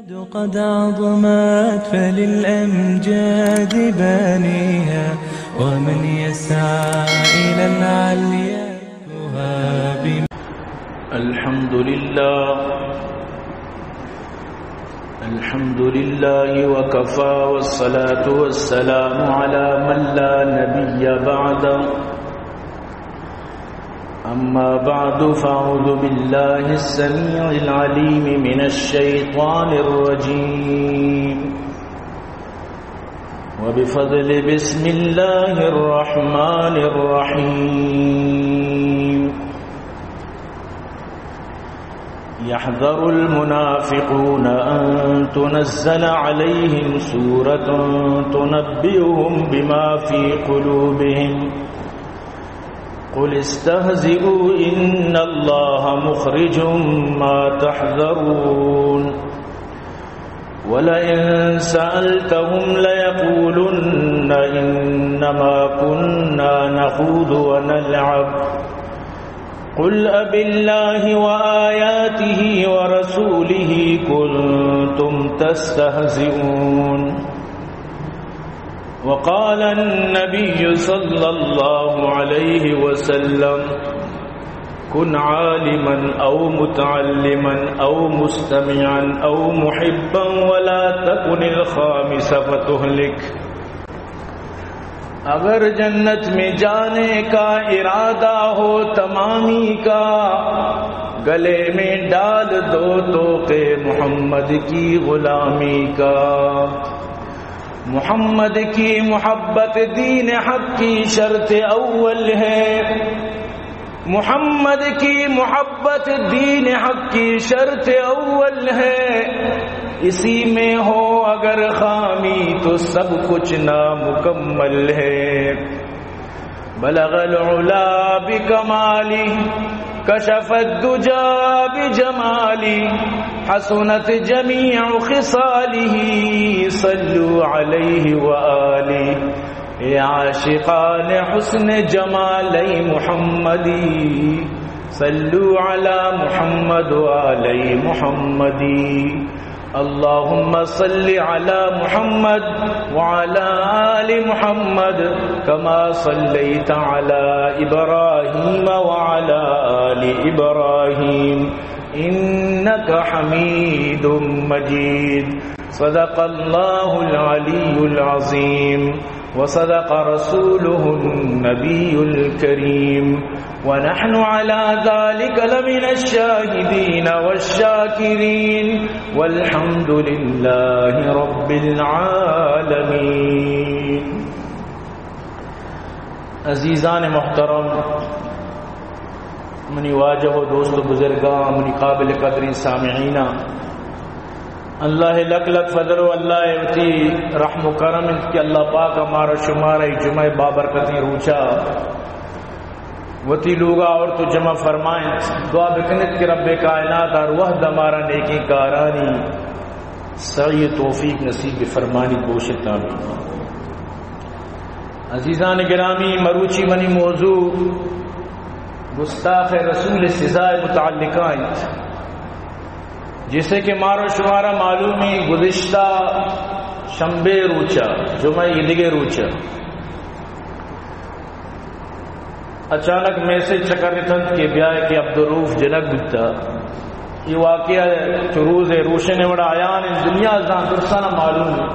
قد عظمت فللأمجاد بانيها ومن يسعى إلى العليا تهاب. الحمد لله وكفى والصلاة والسلام على من لا نبي بعده. أما بعد فأعوذ بالله السميع العليم من الشيطان الرجيم وبفضل بسم الله الرحمن الرحيم. يحذر المنافقون أن تنزل عليهم سورة تنبئهم بما في قلوبهم قل استهزئوا إن الله مخرج ما تحذرون. ولئن سألتهم ليقولن إنما كنا نخوض ونلعب قل أبالله وآياته ورسوله كنتم تستهزئون. وقال النبي صلى الله عليه وسلم كن عالما أو متعلما أو مستمعا أو محبا ولا تكن الخامس فتهلك. اگر جنت میں جانے کا ارادہ ہو تمامی کا گلے میں ڈال دو توقے محمد کی غلامی کا. محمد کی محبت دین حق کی شرط اول ہے. محمد کی محبت دین حق کی شرط اول ہے. اسی میں ہو اگر خامی تو سب کچھ نامکمل ہے. بلغ العلا بکمالی کشف الدجا بجمالی حسنت جمیع خصالہ صلوا علیہ وآلہ. اے عاشقان حسن جمالی محمدی صلوا علی محمد وآلہ محمدی. اللهم صل على محمد وعلى آل محمد كما صليت على إبراهيم وعلى آل إبراهيم إنك حميد مجيد. صدق الله العلي العظيم وصدق رسوله النبي الكريم ونحن على ذلك لمن الشاهدين والشاكرين والحمد لله رب العالمين. عزیزان محترم، منی واجب و دوست و بزرگاں، منی قابل قدری سامعین، اللہ لک لک فضل و اللہ اتی رحم و کرم کہ اللہ پاک ہمارا شمارہ جمعہ بابرکتیں روچا وتی لوگا اور تو جمع فرمائیں. دعا بکنت کہ رب کائنات اور وحد ہمارا نیکی کارانی سعی توفیق نصیب فرمانی کوشتا بھی. عزیزان گرامی، مروچی منی موضوع گستاخ رسول سزائے متعلقہ جسے کہ مارو شمارا معلوم ہی گزشتہ شنبے روچا جمعہ عیدگے روچا اچانک میسج چکر تھا کہ بیائے کہ عبدالروف جنک بکتا. یہ واقعہ چروز روشن وڑا آیان ان دنیا ازان درسانا معلوم ہے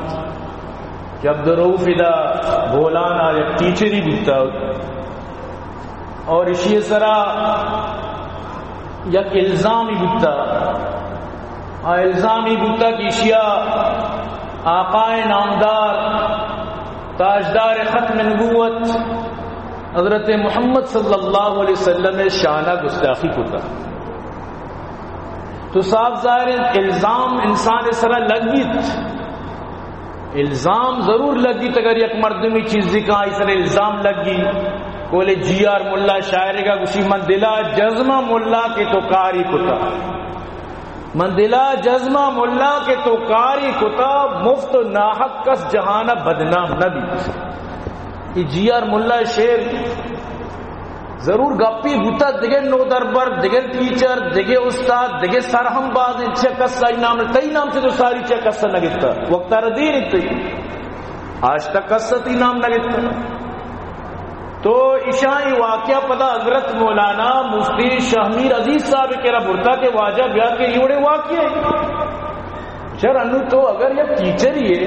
کہ عبدالروف ادا بولانا یک ٹیچری بکتا اور اسی طرح یک الزامی بکتا. الزامی بکتا کی اشیاء آقائے نامدار تاجدار ختم نبوت حضرت محمد صلی اللہ علیہ وسلم شانہ گستاخی کو تھا. تو صاف ظاہر الزام انسان سرا لگیت، الزام ضرور لگیت. اگر یک مردمی چیز کا اس طرح الزام لگی کولے جی آر ملا شاعر کا کسی من دلا جزمہ ملا کے تو کاری کتا، من دلا جزمہ ملا کے تو کاری کتا مفت ناحق کس جہانہ بدنام نبی. جی آر ملا شیر ضرور گپی بوتا دیگه نو دربر دیگه ٹیچر دیگه استاد دیگه سرهم باز چه کس نام تی نام سے تو ساری چه کس نگتا وقت ردین تی آج تک کس تی نام نگتا. تو اشائی واقعہ پدا حضرت مولانا مفتی شاہ میر عزیز صاحب کے رب برتا کے واجہ بیا کے یہ واقعہ چر انو تو اگر یہ ٹیچر ہی ہے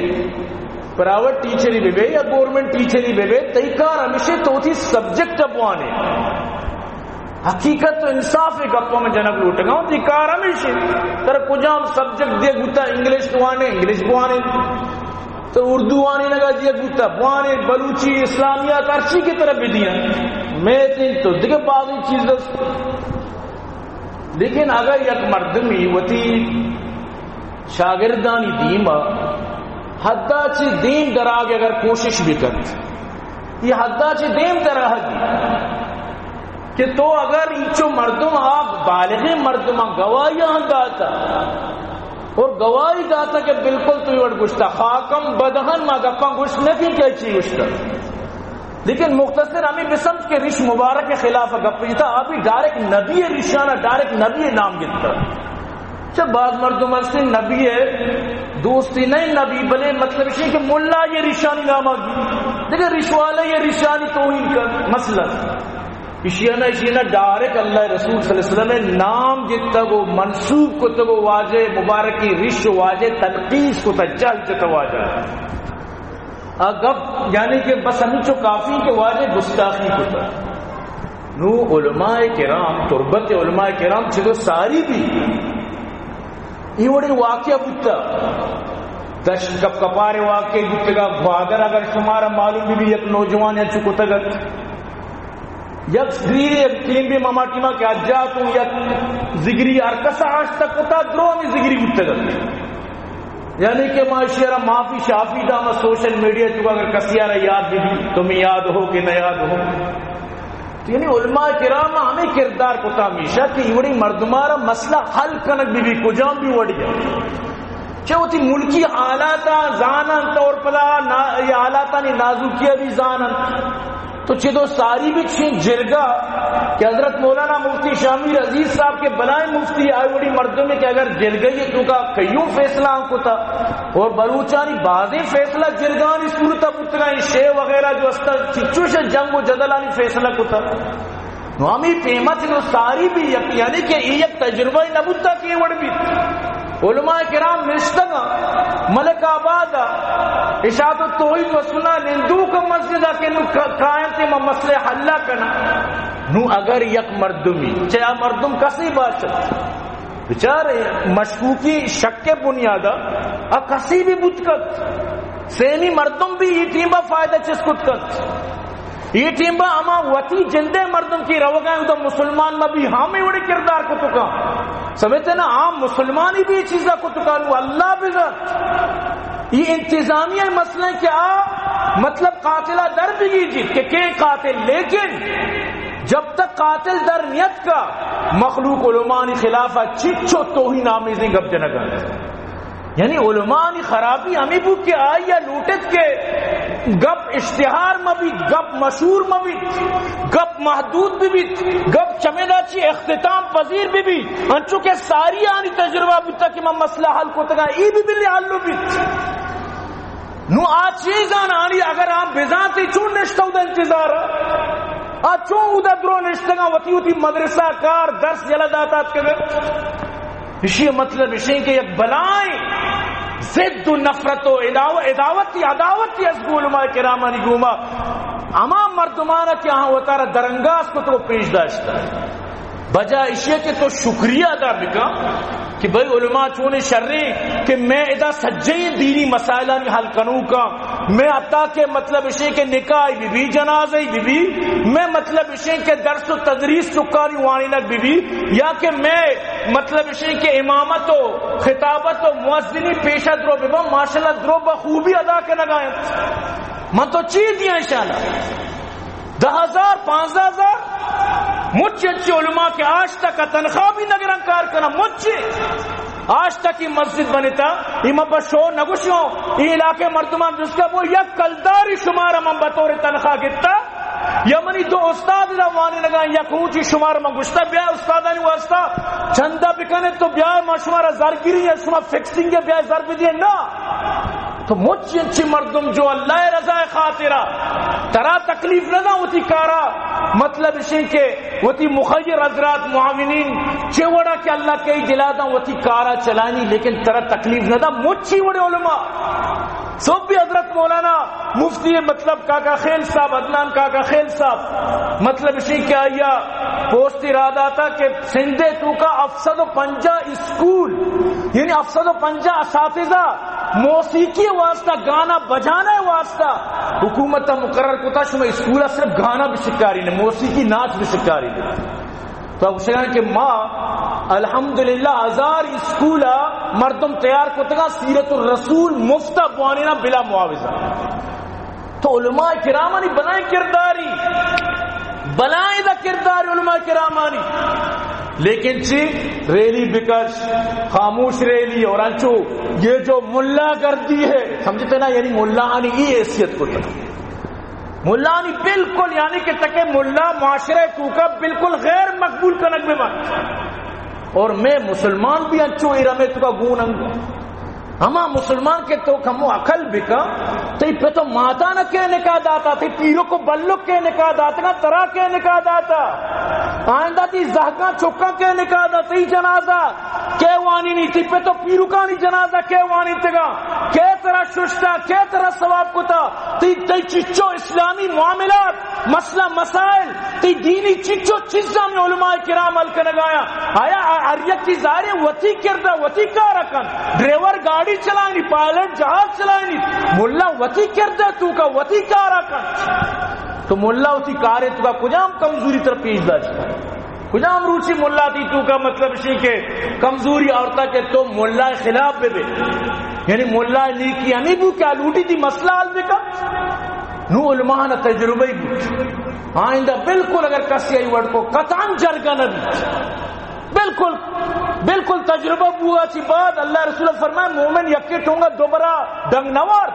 پرائیویٹ ٹیچر ہی بے یا گورنمنٹ ٹیچر ہی بے تئی کار ہمیشہ تو تھی سبجیکٹ اپوانے حقیقت تو انصاف ہے گپوں میں جنب لوٹ گا تھی کار ہمیشہ تر کجام سبجیکٹ دے گوتا انگلش بوانے انگلش بوانے تو اردو آنے لگا دیا گوتا بوانے بلوچی اسلامیات ارچی کی طرف بھی دیا میں تو دیکھے بعضی چیز دست. لیکن اگر یک مردمی وتی شاگردانی دیما حدا چی دین دراغ اگر کوشش بھی کرت یہ حدا چی دین دراغ کہ تو اگر ایچو مردم آپ بالغ مردم گواہیاں داتا اور گواہی داتا کہ بالکل تو یہ گشتا خاکم بدہن ما گپاں گشت نہیں کیا چی گشتا. لیکن مختصر ہمیں بسمت کے رش مبارک کے خلاف گپی تھا ابھی ڈائریکٹ نبی رشانہ ڈائریکٹ نبی نام گتا. جب بعض مردم سے نبی ہے دوستی نہیں نبی بلے مطلب اسی کہ ملا یہ رشانی نام آگی دیکھیں رشوالہ یہ رشانی توہین کا مسئلہ اشیانہ ڈائریکٹ اللہ رسول صلی اللہ علیہ وسلم نے نام جتا وہ منصوب کو تو وہ واجہ مبارکی رش واجہ تنقیص کو تجال جتا واجہ اگر یعنی کہ بس ہمیں چو کافی کے واجہ گستاخی کو تا نو علماء کرام تربت علماء کرام چھو ساری بھی یہ وڑی واقعہ بتا دش کپ کپارے واقعی بتا گا بھادر اگر شمارا معلوم بھی یک نوجوان ہے چکو تگت یک زگری یک ٹیم بھی ماما ٹیمہ کہ اجاتوں یک زگری ارکسا آج تک پتا درونی زگری بتا گا یعنی کہ معاشرہ معافی شافی دا میں سوشل میڈیا چکا اگر کسیارہ یاد بھی تمہیں یاد ہو کہ نہ یاد ہو یعنی علماء کرام ہمیں کردار کو ہمیشہ کہ یہ مردمارا مسئلہ حل کنک بھی کجام بھی وڑی ہے چاہو تھی ملکی حالاتا زانن طور پلا یہ حالاتا نہیں نازوکیہ بھی زانن تو چیدو ساری بھی چھین جرگا کہ حضرت مولانا مفتی شاہ میر عزیز صاحب کے بلائے مفتی آئی وڑی مردوں میں کہ اگر جرگئی تو کا کئیوں فیصلہ ہم کو تھا اور بلوچانی بعضی فیصلہ جرگانی صورتہ پتگائیں شے وغیرہ جو استر چچوش جنگ و جدلانی فیصلہ کو تھا ہمیں پیمت جو ساری بھی یعنی کہ یہ تجربہ نبوتا کی وڑ بھی علماء کرام نشتگا ملک آبادا اشاعت و توحید و سنہ نندو کا مسجدہ کے نو قائم تے مسئلہ حلہ کنا نو اگر یک مردمی چاہا مردم کسی باشد بچارے مشکوکی شک کے بنیادہ کسی بھی بودکت سینی مردم بھی یہ ٹیمہ فائدہ چسکت کت یہ ٹیمہ اما وطی جندے مردم کی روگائیں تو مسلمان میں بھی ہمیں وڑی کردار کو تکا سمجھتے نا عام مسلمانی بھی یہ چیزہ کو تکا لو اللہ بذات یہ انتظامیہ مسئلہ کیا مطلب قاتلہ در بھی جیت کہ قاتل لیکن جب تک قاتل در نیت کا مخلوق علمانی خلافہ چچو توہین آمیزیں گپ جنگا یعنی علمانی خرابی ہمیں بک کے آئی یا لوٹت کے گپ اشتہار مبی گپ مشہور مبی گپ محدود بھی گپ چمیدہ چی اختتام پذیر بھی انچو کہ ساری آنی تجربہ بتا کہ میں مسئلہ حل کو تگا ای بھی بلی حل لو بھی نو آج چیزان آنی اگر آپ بزانتی چون نشتاو دا انتظار آج چون او دا درو نشتگا وطی مدرسہ کار درس جلداتا کبھر اسی مطلب اسی کہ یک بلائیں زد و نفرت و عداوتی از علماء کرامانی گوما اما مردمانہ کہ ہاں وطارہ درنگاز کو تو پیش داشتا بجا اشیاء کے تو شکریہ ادا بکا کہ بھئی علماء چونے شرری کہ میں ادا سجئی دینی مسائلانی حل کنوں کا میں عطا کے مطلب اسے کہ نکاح بھی جنازہ بھی میں مطلب اسے کہ درس و تدریس چکاری وانی لگ بھی یا کہ میں مطلب اسے کہ امامت و خطابت و مؤذنی پیشہ درو بھی ماشاءاللہ درو بخوبی ادا کے لگائیں من تو چیز دیا انشاءاللہ 10,000 15,000 مجھے اچھے علماء کے آج تک کا تنخواہ بھی نگران کار کرنا مجھے آج تک یہ مسجد بنیتا یہ مبشو نگوشو یہ علاقے مردمان جس کا وہ یک کلداری شمارہ من بطور تنخواہ گتا یا منی دو استاد روانی لگا یا کوچی شمار من گشتہ بیا استادانی واسطہ چندہ بکنے تو بیا ما شمارا زرگیری ہے شما فکسنگ ہے بیا زر بھی دیے نا تو مجھ اچھی مردم جو اللہ رضا خاطرہ ترا تکلیف نہ ہوتی کارا مطلب اسی کہ ہوتی مخیر حضرات معاونین چوڑا کہ اللہ کے دلا دا ہوتی کارا چلانی لیکن ترا تکلیف نہ دا مجھے بڑے علماء سب بھی حضرت مولانا مفتی مطلب کاکا خیل صاحب عدنان کاکا خیل صاحب مطلب اسی کہ آیا پوسٹ ارادہ تھا کہ سندھے تو کا 750 اسکول یعنی 750 اساتذہ موسیقی واسطہ گانا بجانا واسطہ حکومت مقرر کو تھا شما اسکولہ صرف گانا بھی شکاری نے موسیقی ناچ بھی شکاری نے تو اب شکر کہ ماں الحمدللہ 1000 اسکولہ مردم تیار کو تگا سیرت الرسول مفتہ بوانینا بلا معاوضہ تو علماء کرامانی بنائیں کرداری بنائیں دا کرداری علماء کرامانی لیکن چی ریلی بکش خاموش ریلی اور انچو یہ جو ملا گردی ہے سمجھتے نا یعنی ملانی ای حیثیت کو تک ملانی بالکل یعنی کہ تکے ملا معاشرے تو کا بالکل غیر مقبول کنک میں بات اور میں مسلمان بھی انچو ارمے تو کا گوننگو ہما مسلمان کے تو کمو عقل بکا تی پہ تو ماتا نہ کے نکاح داتا تی پیروں کو بلک کے نکاح داتا ترا کے نکاح داتا آئندہ تی زہگاں چکا کے نکاح داتا تی جنازہ کے وانی نہیں تی پہ تو پیروں کا نہیں جنازہ کے وانی تگا کے طرح ششتا کے طرح ثواب کتا تی چچو اسلامی معاملات مسئلہ مسائل تی دینی چچو چیزاں میں علماء کرام حل کنگایا آیا اریت کی ظاہر وطی کردہ وطی کارکن ڈریور گاڑی چلائنی پائلٹ جہاز چلائنی ملا وطی کردہ تو کا وطی کارکن تو ملا وطی کارے تو کا کجام کمزوری طرف پیش دا چکا کجام روچی ملا تھی تو کا مطلب اسی کہ کمزوری عورتہ کے تو ملا خلاف بے یعنی ملا نیکی ہمیں بو کیا لوٹی تھی مسئلہ حل بکا نو علماء نہ تجربہ ہی بوچ آئندہ بالکل اگر کسی آئی وڑ کو قطعاً جرگا نہ بالکل بالکل تجربہ بوا چی بات اللہ رسول فرمائے مومن یکی ٹونگا دوبارہ ڈنگ نوار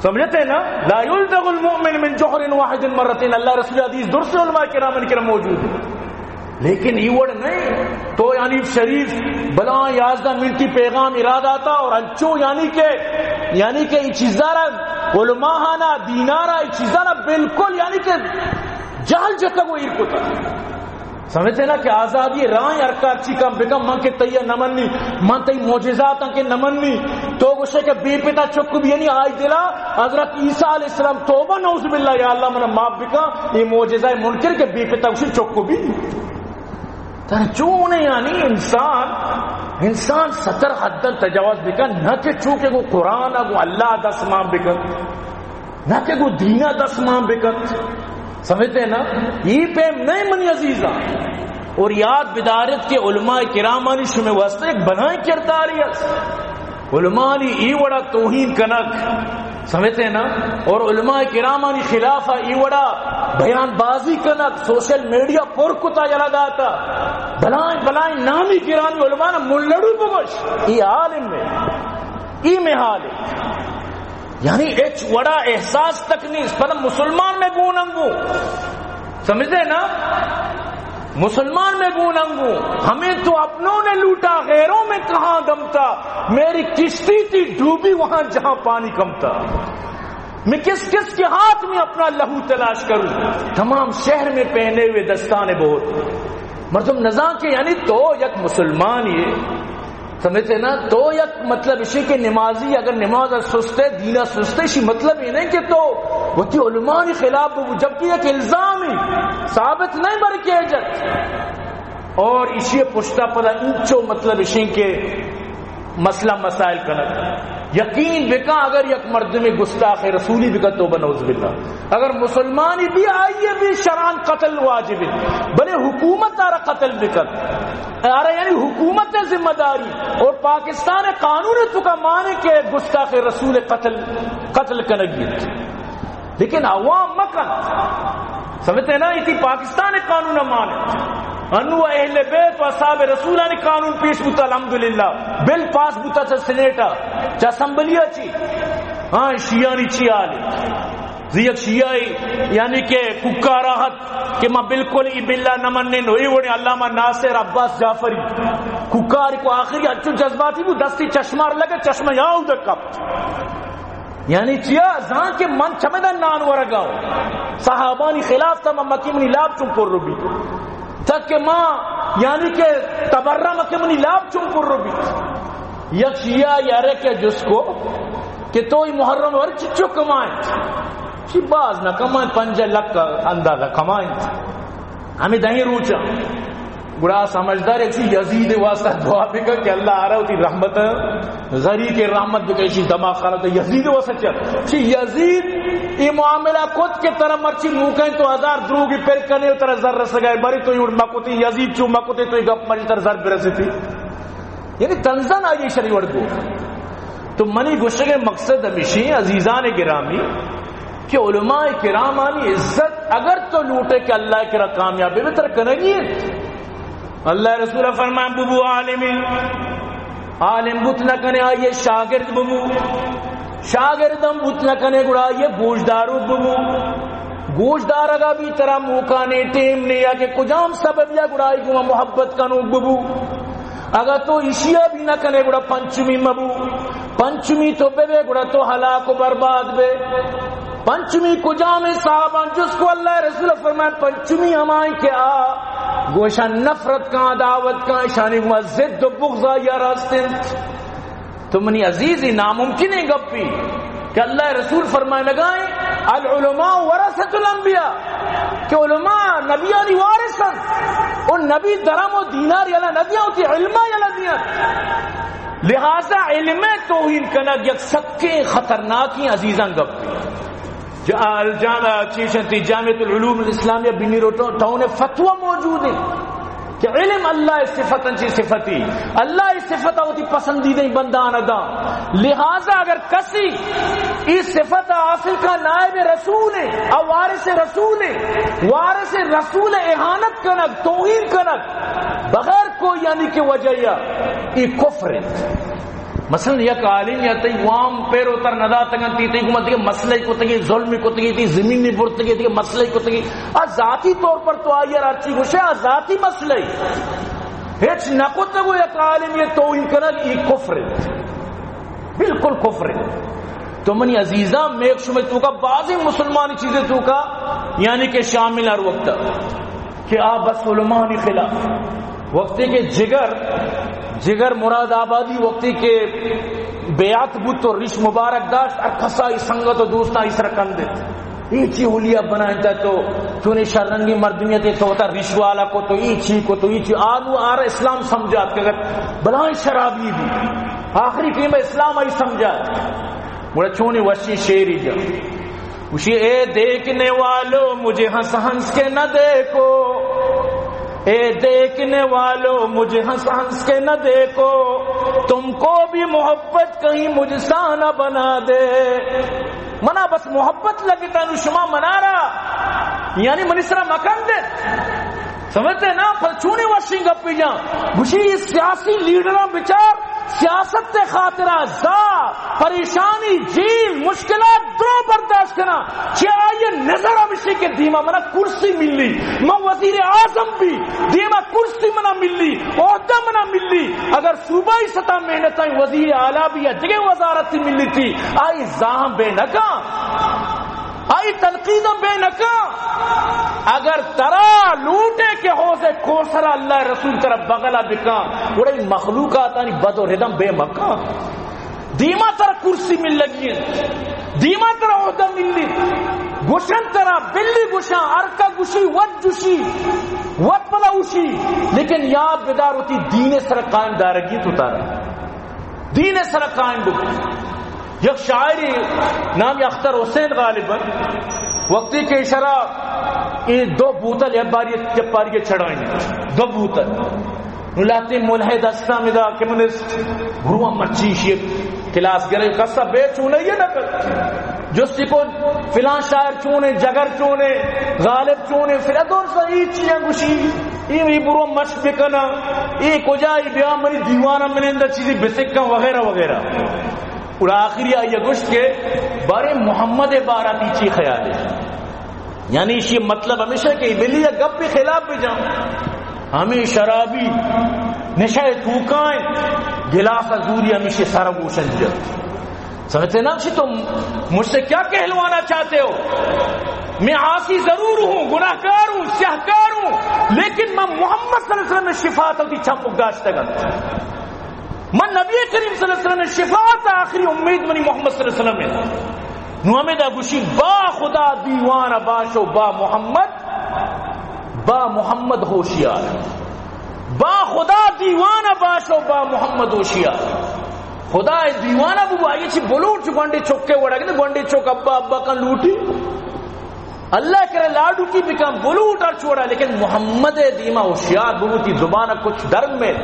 سمجھتے نا لا یلدغ المؤمن من جوہر واحد مرتين اللہ رسول حدیث درس علماء کرام موجود ہے لیکن ایوڑ نہیں تو یعنی شریف بلا 11 منٹی پیغام ارادہ تھا اور انچو یعنی کہ چیزارا علماء ہانا دینارا چیزارا بالکل یعنی کہ جہل جتا وہ ایرکو تھا سمجھتے نا کہ آزادی رائیں ارکار چی کم بکم من کے تیہ نمنی من تی معجزات کے نمنی تو گوشے کہ بے پتا چکو بھی یعنی آئی دلا حضرت عیسیٰ علیہ السلام توبہ نعوذ باللہ یا اللہ من معاف بکا یہ معجزہ منکر کے بے پتا گوشے چکو بھی ترچونے یعنی انسان 70 حدن تجاوز بکا نہ کہ چونکہ وہ قرآن اگو اللہ 10 ماہ بکت نہ کہ وہ دینہ 10 ماہ بکت سمجھتے نا یہ پیم نہیں منی عزیزہ اور یاد بدارت کے علماء کرامانی شمع واسطہ ایک بنائیں کرداری علماء ای وڑا توہین کنک سمجھتے نا اور علماء کرامانی خلافہ ای وڑا بیان بازی کنک سوشل میڈیا پر کتا جلا داتا بلائیں نامی گرانی علماء نا ملڑو بگوش ای عالم میں ای میں حال ہے یعنی ایک وڑا احساس تک نہیں اس پر مسلمان میں گوننگو سمجھتے نا مسلمان میں گوننگو ہمیں تو اپنوں نے لوٹا غیروں میں کہاں دم تھا میری کشتی تھی ڈوبی وہاں جہاں پانی کم تھا میں کس کے ہاتھ میں اپنا لہو تلاش کروں تمام شہر میں پہنے ہوئے دستانے بہت مردم نظام کے یعنی تو یک مسلمان یہ سمجھتے نا تو یک مطلب اسی کے نمازی اگر نماز سستے دینہ سستے اسی مطلب یہ نہیں کہ تو وہ تھی علماء خلاف جبکہ ایک الزام ہی ثابت نہیں بر کے عجت اور اسی پشتہ پر انچو مطلب اسی کے مسئلہ مسائل کنک یقین بکا اگر یک مرد میں گستاخ رسولی بکا توبہ نعوذ باللہ اگر مسلمانی بھی آئیے بھی شران قتل واجب بلے حکومت آرہ قتل بکت آرہ یعنی حکومت ذمہ داری اور پاکستان قانون تو کا مانے کہ گستاخ رسول قتل کنگیت لیکن عوام مکن سمجھتے نا اسی پاکستان قانون مانے انو اہل بیت و اصحاب رسولانی قانون پیش بوتا الحمدللہ بل پاس بوتا چا سینیٹا چا اسمبلیا چی ہاں شیعانی چی آلی زیک شیعی یعنی کہ ککاراہت کہ میں بالکل ای باللہ نمننے نوئی وڑی علامہ ناصر عباس جعفری ککاری کو آخری اچھو جذباتی بھی دستی چشمار لگے چشمہ یاؤ دکب یعنی چیا زان کے من چمدن نان ورگاؤ صحابانی خلاف تا میں مکی منی لاب چون پر رو بھی تک کہ ماں یعنی کہ تبرہ مکی منی لاب چون پر رو بھی یک شیعہ یارے کہ جس کو کہ توی محرم ور چچو کمائیں چی باز نہ کمائیں 5 لکھ کا اندازہ کمائیں ہمیں دہیں روچا بڑا سمجھدار ایک سی یزید واسطہ دعا بکا کہ اللہ آ رہا ہوتی رحمت غری کے رحمت بکا اسی دماغ خالتا یزید واسطہ چاہ چی یزید ای معاملہ کت کے طرح مرچی موکیں تو 1000 دروگی پر کرنے و طرح ذر رس گئے بری تو یوڑ مکوتی یزید چو مکوتی تو گپ مرچی طرح ذر برسی تھی یعنی تنزن آئی شریع ورد گو تو منی گوشے کے مقصد ہمیشہ عزیزان گرامی کہ علماء کرام آنی عزت اگر تو لوٹے کہ اللہ کرا کامیابی میں تر کنگی ہے اللہ رسول فرمائے ببو عالم بت نہ کنے آئیے شاگرد ببو شاگردم بت نہ کنے گڑا آئیے گوشدارو ببو گوشدار اگا بھی ترا موکانے ٹیم نے یا کہ کجام سبب یا گڑا آئی گوہ محبت کنو ببو اگر تو اشیاء بھی نہ کنے گڑا پنچمی مبو پنچمی تو بے گڑا تو ہلاک و برباد بے پنچمی کجام صحابان جس کو اللہ رسول فرمائے پنچمی ہمائیں کہ گوشا نفرت کا عداوت کا شانی ہوا زد و بغضا یا راستن تو منی عزیزی ناممکن ہے گپی کہ اللہ رسول فرمائے لگائیں العلماء ورثۃ الانبیاء کہ علماء نبیانی وارثن اور نبی درم و دینار یلا ندیاں ہوتی علماء یلا دیاں لہذا علم توہین کنگ یک سکے خطرناکی عزیزان گپی جامعۃ العلوم الاسلامیہ بنی روٹو ٹاؤن فتوہ موجود ہے کہ علم اللہ صفتن چی صفتی اللہ صفت ہوتی پسندیدہ بندان ادا لہذا اگر کسی اس صفت حاصل کا نائب رسول ہے اور وارث رسول ہے وارث رسول اہانت کنک توہین کنک بغیر کوئی یعنی کہ وجہ یہ کفر ہے مثلا یک عالم یا تی وام پیرو تر ندا تگن تی حکومت کے مسئلے کو تگی ظلم کو تگی تی زمینی برتگی تی مسئلے کو تگی ذاتی طور پر تو آئیے راچی گوشے ذاتی مسئلے ہیچ نکو تگو یک عالم یہ توہین کنگ یہ کفر ہے بالکل کفر ہے تو منی عزیزاں میک شمع تو کا بعضی مسلمانی چیزیں تو کا یعنی کہ شامل ہر وقت کہ بس علماء خلاف وقتی کے جگر مراد آبادی وقتی کے بیعت بود تو رش مبارک داشت اور کسائی سنگت و دوستا اس رکن دیت ایچی حلیہ بنائیں تا تو چونی شرنگی مردمیت تو ہوتا رش والا کو تو ایچی کو تو ایچی آلو آرہ اسلام سمجھات کہ اگر بلائیں شرابی بھی آخری قیمہ اسلام آئی سمجھات بڑا چونی وشی شیری جا وشی اے دیکھنے والو مجھے ہنس ہنس کے نہ دیکھو اے دیکھنے والو مجھے ہنس ہنس کے نہ دیکھو تم کو بھی محبت کہیں مجھ سا نہ بنا دے منا بس محبت لگتا نو شما منا رہا یعنی منسرہ مکان دے سمجھتے نا پر چونے واشنگ اپی جاں گوشی سیاسی لیڈران بچار سیاست خاطرہ پریشانی جیل مشکلات دو برداشت کرنا کیا یہ نظر آبشی کے دیما منا کرسی ملی میں وزیر اعظم بھی دیما کرسی منا ملی عہدہ منا ملی اگر صوبائی سطح محنت آئی وزیر اعلیٰ بھی ہے جگہ وزارت ملی تھی آئی زاہم بے نکا آئی تنقیدم بے نکا اگر ترا لوٹے کے حوض کوثر اللہ رسول طرف بغلہ بکا بڑی مخلوقات آنی بد و ردم بے مکا دیما ترا کرسی مل لگی ہے دیما ترا عہدہ ملی گوشن ترا بلی گوشن ارکا گوشی ود جوشی ود پلا اوشی لیکن یاد بیدار ہوتی دین سر قائم دارگی تو تارا دین سر قائم دو یک شاعری نام اختر حسین غالباً وقتی کے اشارہ یہ 2 بوتل جب پاری چھڑائیں 2 بوتل نلاتی ملحد اسلامدہ کہ من گروہ مچیشی کلاس گرے قصہ بے چونے یہ نہ کر جستی کو فلان شاعر چونے جگر چونے غالب چونے فردون سا یہ چیزیں گوشی یہ برو مچ بکنا یہ کجائی بیا منی دیوانا منی اندر چیزی بسکن وغیرہ وغیرہ اور آخری آئیے گوشت کے بارے محمد بارہ چی خیال ہے، یعنی یہ مطلب ہمیشہ کہ بلی گپ بھی خلاف بھی جاؤں ہمیں شرابی نشہ تھوکائیں گلاس ازوری ہمیشہ سارا گوشن جب سمجھتے نا تم مجھ سے کیا کہلوانا چاہتے ہو؟ میں عاصی ضرور ہوں، گناہ گار ہوں، سیاہکار ہوں، لیکن میں محمد صلی اللہ علیہ وسلم میں شفاعت ہوتی چھپ گاشتہ گا، میں نبی کریم صلی اللہ علیہ وسلم میں شفاعت آخری امید منی محمد صلی اللہ علیہ وسلم میں نوامد ابوشی با خدا دیوان باشو با محمد ہوشیار، با خدا دیوان باشو با محمد ہوشیار، خدا دیوانہ بو آئی چی بلوٹ چو گنڈے چوکے وڑا گئے گنڈے چوک ابا ابا کا لوٹی اللہ کرے لاڈو کی بکم بلوٹ اور چھوڑا، لیکن محمد دیما ہوشیار بلوٹی زبانہ کچھ درم میں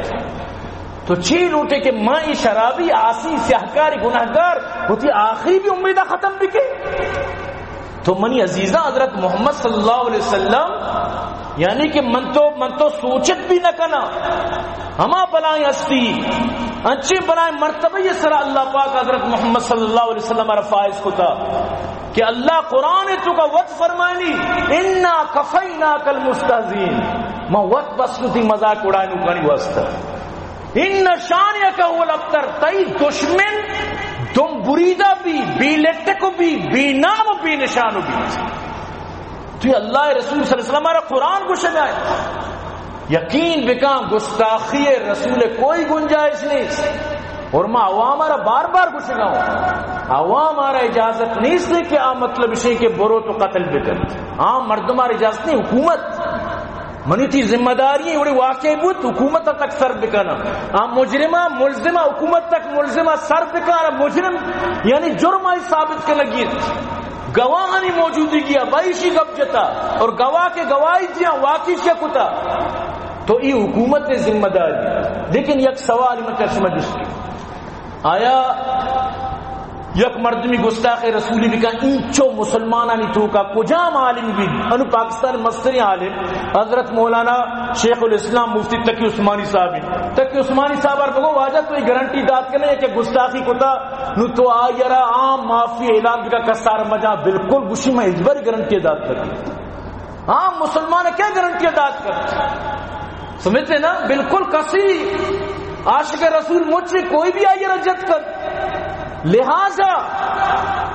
تو چی لوٹے کہ ماں شرابی عاصی سیاہکار گناہگار ہوتی آخری بھی امیدہ ختم بکے. تو منی عزیزہ حضرت محمد صلی اللہ علیہ وسلم یعنی کہ من تو سوچت بھی نہ کنا ہما بلائیں ہستی اچھے بلائیں مرتبہ یہ سرا اللہ پاک حضرت محمد صلی اللہ علیہ وسلم رفائز کو تھا کہ اللہ قرآن تو کا وقت فرمانی انا کفیناک المستہزین ما وقت بس تھی مذاق اڑائیں نکانی واسطہ ان شانیک هو الابتر تئی دشمن تم بریدہ بھی بی لٹکو بھی بی نام بھی نشانو بھی تو اللہ رسول صلی اللہ علیہ وسلم ہمارا قرآن کو شنائے یقین بکام گستاخی رسول کوئی گنجائش نہیں اور میں عوام ہمارا بار بار کو شناؤں عوام ہمارا اجازت نہیں سے کہ مطلب اسے کہ برو تو قتل بکن عام مردم ہمارا اجازت نہیں حکومت منی تھی ذمہ داری اڑے واقعی بود حکومت تک سر بکانا مجرمہ ملزمہ حکومت تک ملزمہ سر بکانا مجرم یعنی جرم آئی ثابت کے لگی گواہانی موجودی کیا بائیشی گب جتا اور گواہ کے گواہی دیا واقعی شکتا تو یہ حکومت ذمہ داری. لیکن یک سوال میں چشمہ جس کی آیا یک مردمی گستاخ رسولی بھی کہا اینچو مسلمانانی تو کا کجام عالم بھی انو پاکستان مستری عالم حضرت مولانا شیخ الاسلام مفتی تقی عثمانی صاحب تقی عثمانی صاحب اور بگو واجہ تو یہ گارنٹی داد کرنے کہ گستاخی کتا نو تو آئیرا عام معافی اعلان کا کسار مجا بالکل گوشی میں اس بار گارنٹی داد کرتی عام مسلمان کیا گارنٹی داد کرتی سمجھتے نا بالکل کسی عاشق رسول مجھ سے کوئی بھی آئیرا جد کر لہذا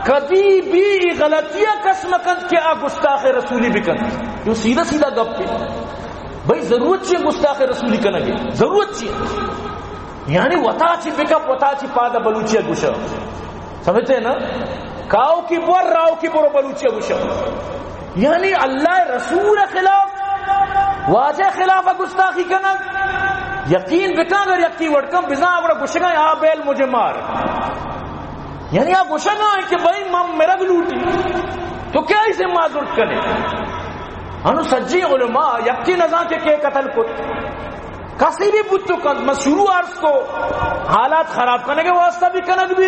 کبھی بھی غلطیاں قسمکند کیا گستاخ رسولی بکن جو سیدھا سیدھا گپ کے بھئی ضرورت چیئے گستاخ رسولی کنگے ضرورت چیئے یعنی وطا چی بکپ وطا چی پادا بلوچیہ گوشا سمجھتے ہیں نا کاؤ کی بور راؤ کی برو بلوچیہ گوشا یعنی اللہ رسول خلاف واجہ خلاف گستاخی کنگ یقین بکا اگر یقین وڑکم بزاں بڑا گوشگا یہاں بیل مجھے مار یعنی آپ گوشگا ہے کہ بھائی مام میرا بھی لوٹی تو کیا اسے معذرت کرے انو سجی علماء یقین ازاں کے قتل کو کسی بھی بتو کن مشروع عرض کو حالات خراب کرنے کے واسطہ بھی کنک بھی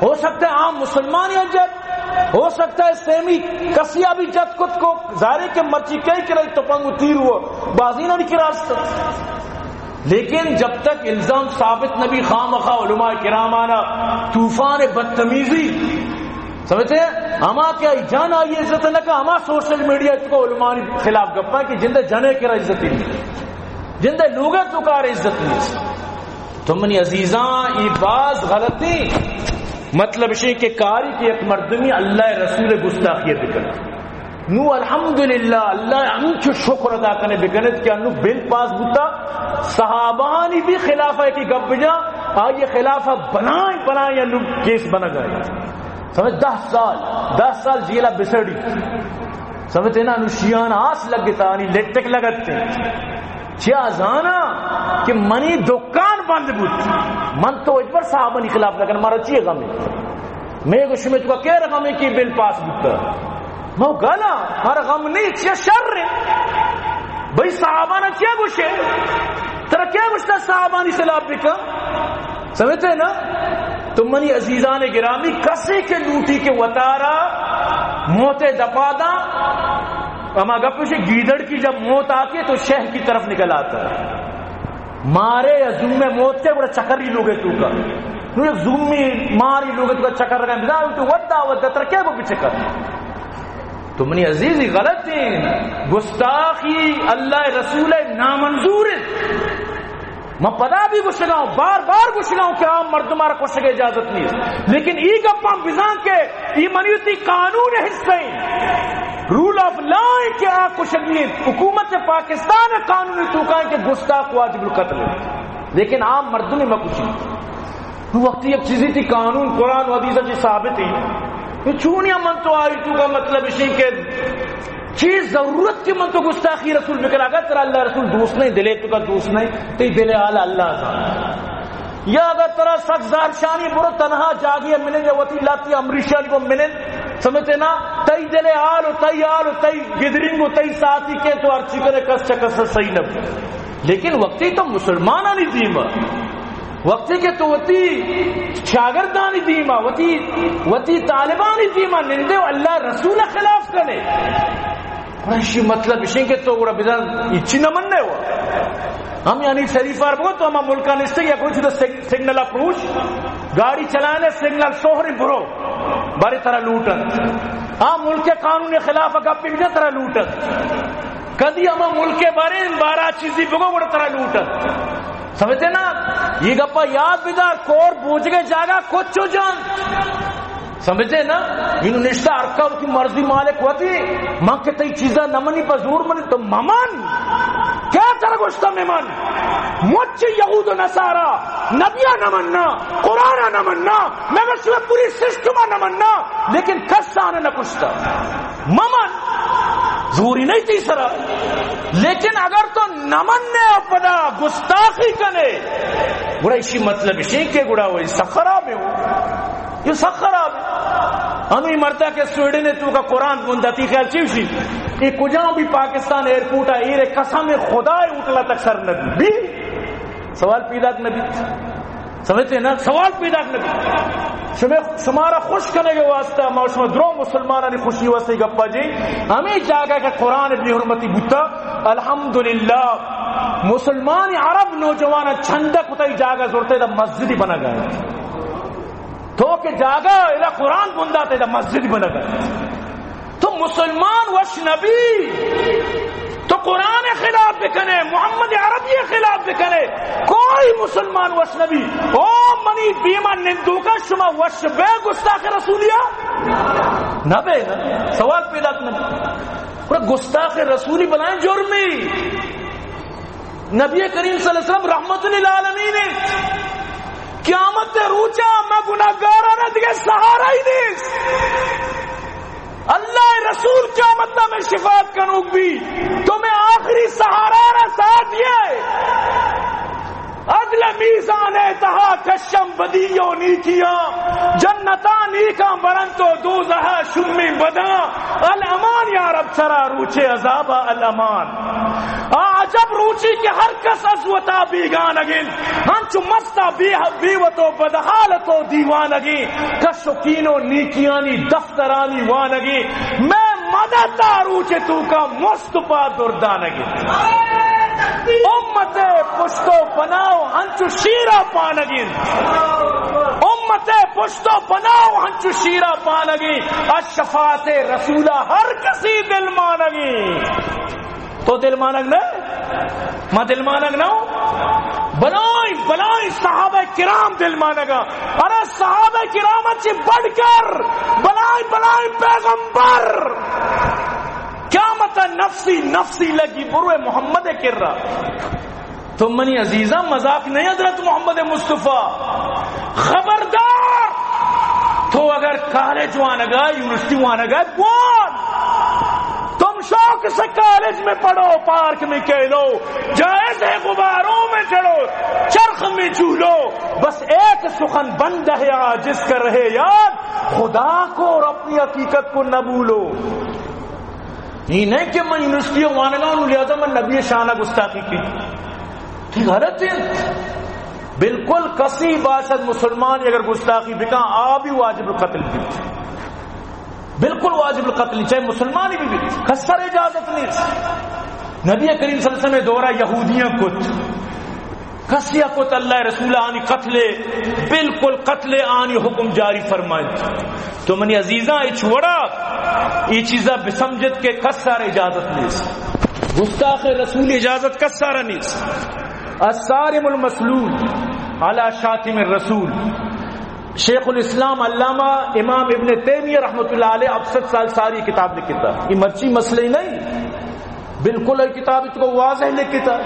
ہو سکتا ہے عام مسلمان یا جد ہو سکتا ہے سیمی کسیا بھی جد کت کو ظاہرے کے مرچی کئی کرائی تو پنگو تیر ہوا بازینہ نہیں کراستہ لیکن جب تک الزام ثابت نبی خامخواہ علماء کرامانہ طوفان بدتمیزی سمجھتے ہیں ہما کیا جانا یہ عزت نہ کہ ہما سوشل میڈیا کو علماء خلاف گپا کہ جندے جنے کرا عزت نہیں جندے لوگا تو کار عزت نہیں تو منی عزیزاں یہ باز غلطی مطلب شئی کہ کاری کی ایک مردمی اللہ رسول گستاخیت بکنا نو الحمدللہ اللہ انچو شکر ادا کرنے بگنت کہ انو بل پاس بوتا صحابانی بھی خلافہ کی گپ بجا آئیے خلافہ بنائیں انو کیس بنا گئے سمجھ 10 سال جیلہ بسڑی سمجھتے نا انو شیعان آس لگتا انہی لٹک لگتے چیا زانا کہ منی دکان بند بود من تو اجبر صحابانی خلاف لگن مارا چیئے غمی میں گوشی میں تو کہہ رہا غمی کی بل پاس بوتا مو گالا ہر غم نہیں چیا شر بھئی صحابانہ کیا گوشے ترہ کیا گوشتا صحابانی خلاف بکا سمجھتے نا تو منی عزیزان گرامی کسی کے لوٹی کے وطارہ موت دپادا اما گپوشے گیدڑ کی جب موت آکے تو شہ کی طرف نکل آتا ہے مارے یا زم میں موت کے بڑا چکری لوگے تو کا نو ایک زومی ماری لوگ تو چکر رگا بدا تو ودا ترکے وہ بچکر تو منی عزیزی غلط ہیں گستاخی اللہ رسول نامنظور ہے میں پدا بھی گشنا ہوں بار بار گشنا ہوں کہ عام مردم مارا کچھ کے اجازت نہیں ہے لیکن ای گپاں بزان کے ای منیتی قانون حصہ رول آف لا کہ آ کشگی حکومت پاکستان قانونی توقائیں کہ گستاخ واجب القتل ہے لیکن عام مردم میں کچھ نہیں وقتی ایک چیزی تھی قانون قرآن و حدیث جی ثابت ہی چونیا من تو آئی تو کا مطلب اسی کہ چیز ضرورت کی من تو گستاخی رسول بکر اگر ترا اللہ رسول دوست نہیں دلے تو کا دوست نہیں تی دلے آل اللہ ازان یا اگر ترا سخزار شانی برو تنہا جاگی منن یا وطی لاتی امریشانی کو منن سمجھتے نا تی دلے آلو تی گدرنگو تی ساتھی کے تو ارچی کرے کس چکس صحیح نبی لیکن وقتی تو مسلمانانی دیما وقتی کے تو وتی شاگردانی دیما وتی طالبانی دیما نندے اللہ رسول خلاف کرے ایسی مطلب اسی کہ تو گوڑا بیدان اچھی نمننے ہوا ہم یعنی شریفار بگو تو ہم ملکہ نشتے یا کوئی چھو سگنل اپروچ گاڑی چلانے سگنل سوہری برو باری طرح لوٹن ہم ملک قانون خلاف اگا پی طرح لوٹن کدی ہم ملک بارے بارہ چیزی بگو بڑا طرح لوٹن سمجھتے نا یہ گپا یاد بیدار کور بوجھ گئے جاگا کچھ ہو جان سمجھتے نا انہوں نشتہ ارکا کی مرضی مالک ہوتی ماں کے تی چیزیں نمانی پر زور منی تو ممان کیا طرح گوشتا ممان مجھ یہود و نصارا نبیہ نماننا قرآن نماننا میں بچے پوری سسٹمہ نماننا لیکن کسانے نہ کچھتا ممان زوری نہیں تھی سرا لیکن اگر تو نمننے اپنا گستاخی کنے گوڑا اسی مطلب اسی کے گوڑا وہ سخرا میں ہو یہ سخرا میں ہمیں مرتا کہ سویڈن تو کا قرآن بندتی خیال چیوشی یہ کجاں بھی پاکستان ایئرپورٹ ہے ایرے قسم خدا اٹھلا تک سر نبی بھی سوال پیدا نبی سمجھتے ہیں نا سوال پیدا نبی شمارا خوش کرنے کے واسطہ موسم درو مسلمانہ نے خوشی واسطے گپا جی ہمیں جاگا کہ قرآن ابن حرمتی بوتا الحمدللہ مسلمان عرب نوجوان چھندک ہوتا ہی جاگا زورتے دا مسجد بنا گئے تو کہ جاگا الہ قرآن بندہ تے دا مسجد بنا گئے تو مسلمان وش نبی تو قرآن خلاف بکنے محمد عربی خلاف بکنے کوئی مسلمان وش نبی او منی بیمہ نندو کا شما وش بے گستاخ رسولیا نہ بے سوال پیدا کرنا گستاخ رسولی بلائیں جرمی نبی کریم صلی اللہ علیہ وسلم رحمت للعالمین قیامت روچا میں گناہگارانہ دیگے سہارا ہی نہیں اللہ رسول قیامت میں شفاعت کنوک بھی تمہیں آخری سہارا نہ ساتھ یہ اگلے میزان تہا کشم بدیو نیکیاں جنتا نیکاں برنتو دوزہ شمی بدا الامان یا رب سرا روچے عذابا الامان عجب روچی کہ ہر کس ازوتا بیگانگین ہنچو مستا بیوتو بدحالتو دیوانگین کشکینو نیکیانی دفترانی وانگی میں مدتا روچے تو کا مستپا دردانگین امت پشتو پناو ہنچو شیرہ پانگین امت پشتو پناو ہنچو شیرہ پانگین الشفاعت رسولہ ہر کسی دل مانگین تو دل مانگ نہ میں دل مانگ نہ بلائیں صحابہ کرام دل مانگا ارے صحابہ کرام اچھی بڑھ کر بلائیں پیغمبر کیا مطلب نفسی لگی بروے محمد کر رہا تم منی عزیزہ مذاق نہیں حضرت محمد مصطفیٰ خبردار تو اگر کالج وانگا یونیورسٹی وانگا بوان تم شوق سے کالج میں پڑھو پارک میں کھیلو جائز ہے غباروں میں چڑھو چرخ میں جھولو بس ایک سخن بند ہے عاجز کر رہے یاد خدا کو اور اپنی حقیقت کو نہ بھولو یہ نہیں کہ میں یونیورسٹی وانگا انہوں لہذا میں نبی شانہ گستاخی کی ٹھیک غلط ہے بالکل کسی باشد مسلمان اگر گستاخی بکا آبی واجب القتل بھی بالکل واجب القتل چاہے مسلمانی بھی کسر اجازت نہیں نبی کریم صلی اللہ علیہ وسلم دورہ یہودیاں کچھ کسیا کو اللہ رسول آنی قتل بالکل قتل آنی حکم جاری فرمائیں. تو منی عزیزاں یہ چھوڑا یہ چیزاں بسمجد کے کسار اجازت نہیں، گستاخ رسول اجازت کسارا نہیں. الصارم المسلول علی شاتم الرسول، شیخ الاسلام علامہ امام ابن تیمیہ رحمۃ اللہ علیہ 68 سال ساری کتاب لکھتا. یہ مرچی مسئلہ نہیں، بالکل یہ کتاب اس کو واضح لکھتا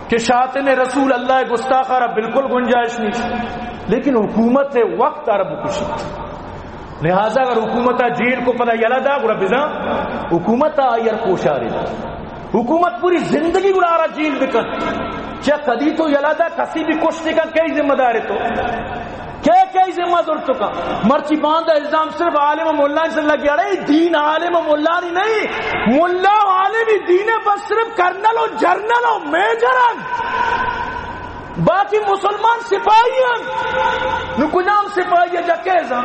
کہ شاتم رسول اللہ گستاخارہ بالکل گنجائش نہیں، لیکن حکومت ہے وقت عرب کشی، لہذا اگر حکومت جیل کو پتہ یلدا گڑا بزا حکومت آئیر کوشاری، حکومت پوری زندگی گڑارا جیل بکن چا کدی تو یلدا کسی بھی کشتے کا کئی ذمہ دار ہے، تو کئی ذمہ دار تو کا مرچی باندھا الزام صرف عالم و مولا سے لگی. ارے دین عالم و مولا نہیں، مولا عالم ہی دین بس صرف کرنل و جرنل و میجرن، باقی مسلمان سپاہی ہیں نکجام سپاہی جکیزاں.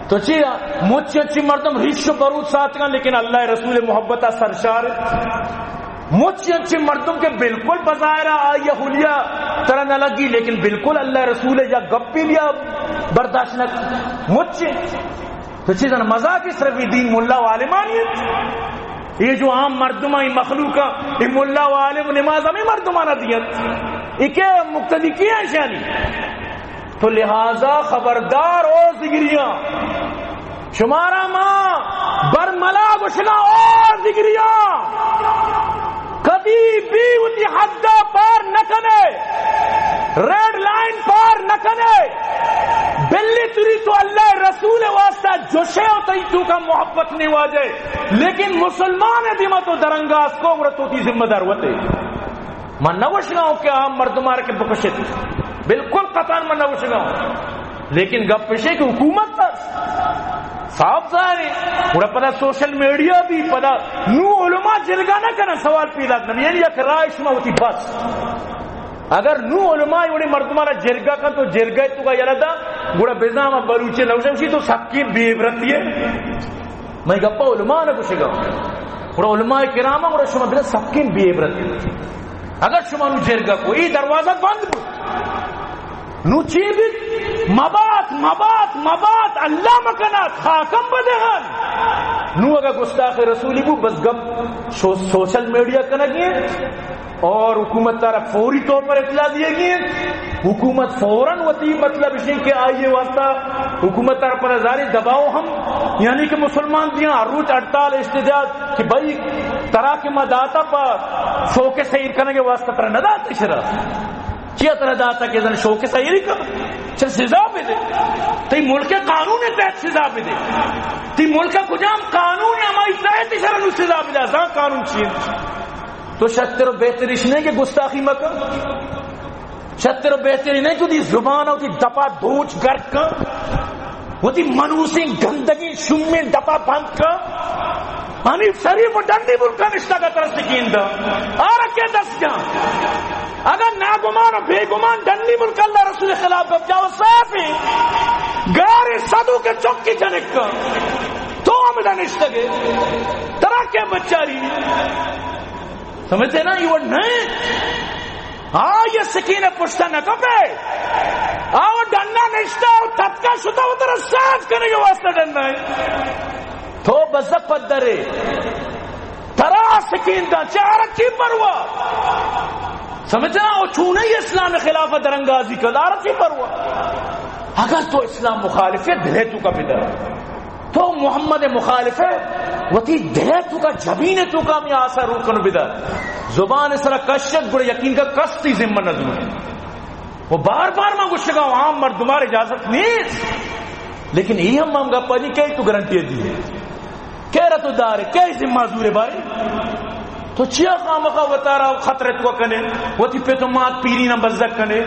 تو چیئا مجھے اچھی مردم ریش و برود ساتھ گا، لیکن اللہ رسول محبتہ سرشار مجھے اچھی مردم کے بالکل بظاہرہ آئیہ حلیہ طرح نہ لگی، لیکن بالکل اللہ رسول یا گپی لیا برداشت نہ مجھے. تو چیزاں مزاق صرف دین ملا و عالمانیت، یہ جو عام مردمائی مخلوقہ یہ ملا و عالم نماز ہمیں مردمانہ دیت یہ کہ مقتدی کیا ہے شانی. تو لہذا خبردار او زگریاں شمارا ماں برملا گشنا اور زگریاں کبھی بھی اسی حد پار نہ کنے، ریڈ لائن پار نہ کنے. بلی تری تو اللہ رسول واسطہ جوشے ہوتا ہی تو کا محبت نہیں واجے، لیکن مسلمان دیما تو درنگاز کو ورتو کی ذمہ دار ہوتے. من نوشنا ہوں کہ عام مردمار کے بکشت بالکل قطعا من نوشنا ہوں، لیکن گپ پیشے کی حکومت تھا صاحب ظاہر ہے. اور پتا سوشل میڈیا بھی پتا نو علماء جرگا نہ کرنا سوال پیدا کرنا، یعنی یک رائے شما ہوتی بس. اگر نو علماء یعنی مردمارا جرگا کا تو جرگا تو کا یلدا گوڑا بیزام بلوچے نوشمشی تو سکی بے عبرتی ہے. میں گپا علماء نہ کچھ گا گوڑا علماء کرامہ گوڑا شما بیزا سکی بے عبرتی. اگر شما نو جرگا کو ای دروازہ بند بود نو چی بھی مبات مبات مبات اللہ مکنات خاکم بدہن نو اگر گستاخ رسولی کو بس گپ سوشل میڈیا کنگی اور حکومت تارا فوری طور پر اطلاع دیے گی. حکومت فوراً وطی مطلب اسی کہ آئیے واسطہ حکومت تارا پر ازاری دباؤ ہم، یعنی کہ مسلمان دیاں روچ اڑتال اشتداد کہ بھائی ترا کے مداتا پر شوق سیر کرنے کے واسطہ پر نداتا شرح کیا طرح داتا کہ شوق سیری کا چل سزا بھی دے تی ملک قانون تحت سزا بھی دے تی ملک کجام قانون ہماری تحت شرح سزا بھی دے زان قانون چیز. تو شتر و بہتریش نہیں کہ گستاخی مکہ، شتر و بہتری نہیں کہ دی زبان ہوتی دپا دوچ گرد کا ہوتی منوسی گندگی شمی دپا بند کا حنیف شریف و ڈنڈی ملکہ نشتہ کا طرح سکین دا آرکے دس جان. اگر ناگمان و بے گمان ڈنڈی ملک اللہ رسول خلاف گب جاؤ صافی گاری صدو کے چوکی جنک کا تو ہمیں نشتہ گے طرح کے بچاری سمجھتے نا یہ نہیں یہ سکینہ پشتہ نہ کپے آو ڈنڈا نشتہ اور تھپکا شدہ وہ طرح صاف کرنے کے واسطہ ڈنڈا ہے تو بزق پدرے ترا سکین دا چارہ کی پروا سمجھنا وہ چھونے ہی اسلام خلافت درنگازی کا دارہ کی پروا. اگر تو اسلام مخالف ہے دلے تو کا بدر تو محمد مخالف ہے وتی دلے تو کا جبین تو کا میں آسا روکن بدر زبان اس طرح کشت گڑے یقین کا کستی ذمہ نظور ہے. وہ بار بار میں گوشت گا عام مردمار اجازت نہیں، لیکن یہ ہم گا پانی کئی تو گارنٹی دی ہے کہہ رہا تو دار ہے کئی ذمہ نظور ہے بھائی. تو چیا خامخا وطارا خطرت کو کنے وتی پہ تو مات پیری نہ بزک کنے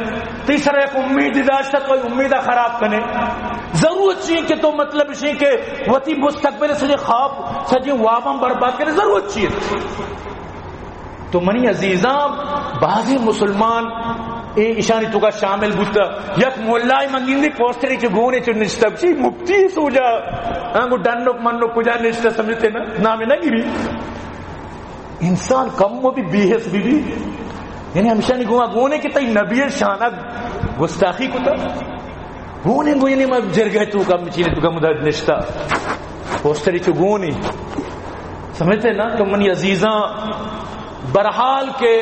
تیسرا ایک امید داشتا کوئی امیدہ خراب کنے ضرورت چاہیے کہ تو مطلب اسی کہ وتی مستقبل سے خواب سجی وابم برباد کرے ضرورت چاہیے. تو منی عزیزاں بعضی مسلمان اے اشانی تو کا شامل بوتا یک مولائی منگیندی پوسٹری چ گونے چ نشتب چی مفتی سوجا انگو ڈنک منو کجا نشتا سمجھتے نا نام نہ گری انسان کم وہ بھی بیحس بھی یعنی ہمیشہ نہیں گونے کہ تئی نبی شانہ گستاخی کو تا گونے گونے میں جرگہ تو کا مچینے تو کا مدد نشتا پوسٹری چو گونی سمجھتے نا تو منی عزیزاں برحال کے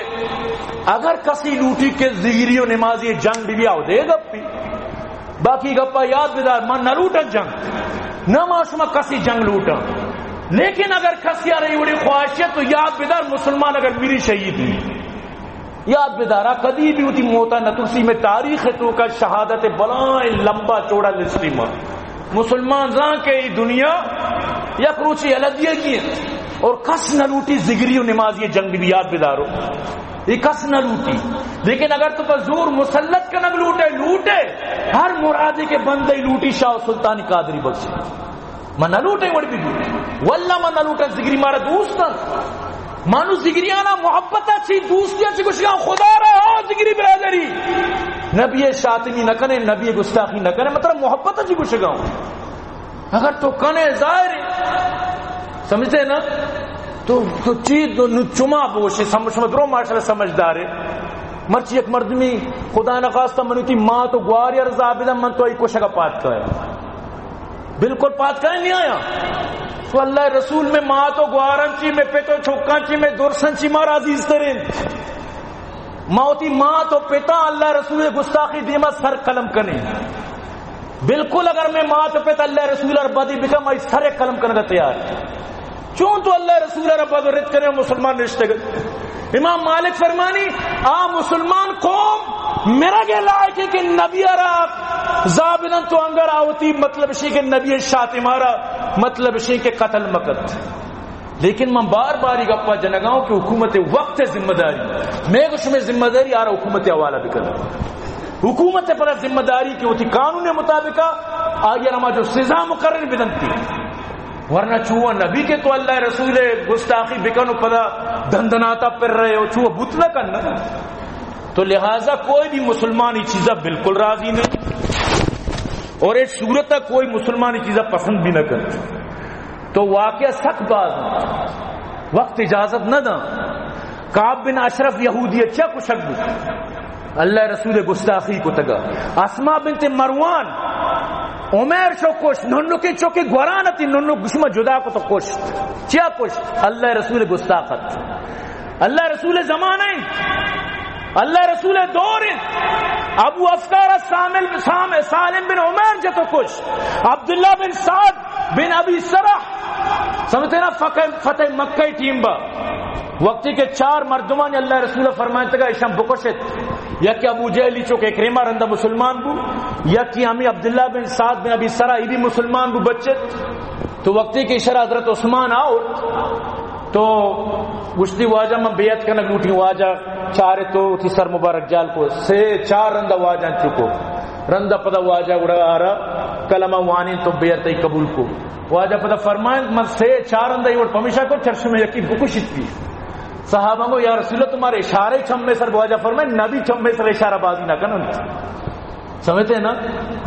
اگر کسی لوٹی کے زیری و نمازی جنگ بھی آو دے گپی باقی گپا یاد بدار من نہ لوٹا جنگ نہ معاشمہ کسی جنگ لوٹا لیکن اگر کسی آ رہی وڑی خواہشیت تو یاد بدار مسلمان اگر میری شہید ہوئی یاد بدارا کدی بھی ہوتی موتا نہ ترسی میں تاریخ تو کا شہادت بلائیں لمبا چوڑا لسٹیما مسلمان زان کے دنیا یا کروچی علدیہ کی اور کس نہ لوٹی زگری و نمازی جنگ بھی یاد بدارو یہ کس نہ لوٹی لیکن اگر تو پر زور مسلط کا نہ لوٹے ہر مرادے کے بندے لوٹی شاہ سلطانی قادری بخشی من نہ لوٹے وڑ بھی واللہ من نہ لوٹے زگری مارا دوستا مانو زگریانا محبت اچھی دوستی اچھی کچھ خدا رہا زگری برادری نبی شاطمی نہ کرے نبی گستاخی نہ کرے مطلب محبت اچھی کچھ اگر تو کنے ظاہر سمجھتے نا تو چیز چما بوشے سمجھ رو ماشاءاللہ سمجھدار ہے مرچی ایک مردمی خدا نخواستہ منوتی ماں تو گواری ارزا عابدہ من تو ایک کوشہ کا پات کا ہے بالکل پات کا نہیں آیا تو اللہ رسول میں ماں تو گوارن چی میں پیتو چھکان چی میں درسن چی مار عزیز ترین موتی ماں تو پتا اللہ رسول گستاخی دیما سر قلم کنے بالکل اگر میں ماں تو پتا اللہ رسول ربادی بکا میں سر قلم کرنے کا تیار چون تو اللہ رسول ربادی رد کرنے مسلمان رشتے گئے امام مالک فرمانی مسلمان قوم میرا گے لائق ہے کہ نبی عرب زابدن تو انگر آوتی مطلب شی کہ نبی شاتمارا مطلب شی کے قتل مقت لیکن میں بار بار یہ گپا جنگاؤں کہ حکومت وقت ذمہ داری میں کچھ میں ذمہ داری آ رہا حکومت حوالہ بھی کرنا حکومت پر ذمہ داری کی ہوتی قانون مطابق آگے نما جو سزا مقرر بدنتی ورنہ چوہ نبی کے تو اللہ رسول گستاخی بکنو پدا دندناتا پر رہے ہو چوہ بتنا کرنا تو لہذا کوئی بھی مسلمانی چیزہ بالکل راضی نہیں اور ایک صورت کوئی مسلمانی چیزہ پسند بھی نہ کرتا تو واقعہ سخت باز وقت اجازت نہ دا کعب بن اشرف یہودی اچھا کشک بھی اللہ رسول گستاخی کو تگا اسماء بنت مروان عمر شو کش ننو کے چوکے گورانتی ننو گشما جدا کو تو کش کیا کش اللہ رسول گستاخت اللہ رسول زمانے اللہ رسول دور ابو افکار سالم بن عمر جتو کش عبداللہ بن سعد بن ابی سرح سمجھتے نا فتح مکہ ٹیم با وقتی کے 4 مردمان اللہ رسول فرمائے تگا اشام بکشت یا کہ ابو جہلی چوک اکریمہ رندہ مسلمان بو یا کہ ہمیں عبداللہ بن سعد بن ابی سرح بھی مسلمان بو بچت تو وقتی کے اشارہ حضرت عثمان آؤ تو گشتی واجہ میں بیعت کرنا گوٹی واجہ چارے تو تھی سر مبارک جال کو سے 4 رندہ واجہ چکو رندہ پدا واجہ اڑا آ رہا کلمہ وانی تو بیعت قبول کو واجہ پدا فرمائیں من سے 4 رندہ یہ پمیشہ کو چرش میں یقین بکشت بھی صحابہ کو یا رسول اللہ تمہارے اشارے چھم میں سر واجہ فرمائیں نبی چھم میں سر اشارہ بازی نہ کرنا سمجھتے ہیں نا